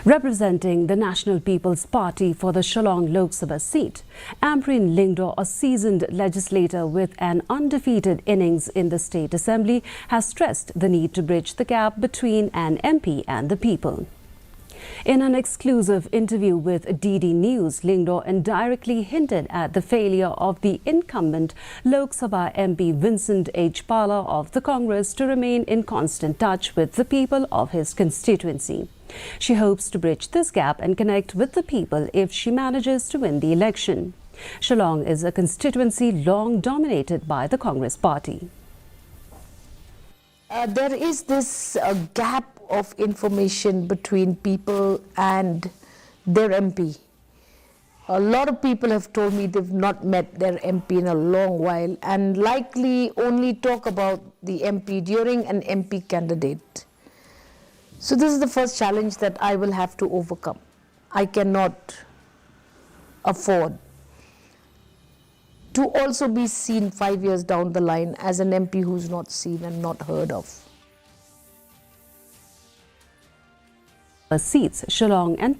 Representing the National People's Party for the Shillong Lok Sabha seat, Ampareen Lyngdoh, a seasoned legislator with an undefeated innings in the State Assembly, has stressed the need to bridge the gap between an MP and the people. In an exclusive interview with DD News, Lyngdoh indirectly hinted at the failure of the incumbent Lok Sabha MP Vincent H. Pala of the Congress to remain in constant touch with the people of his constituency. She hopes to bridge this gap and connect with the people if she manages to win the election. Shillong is a constituency long dominated by the Congress party. There is this gap of information between people and their MP. A lot of people have told me they've not met their MP in a long while and likely only talk about the MP during an MP candidate. So this is the first challenge that I will have to overcome. I cannot afford to also be seen 5 years down the line as an MP who's not seen and not heard of. Seats, Shillong and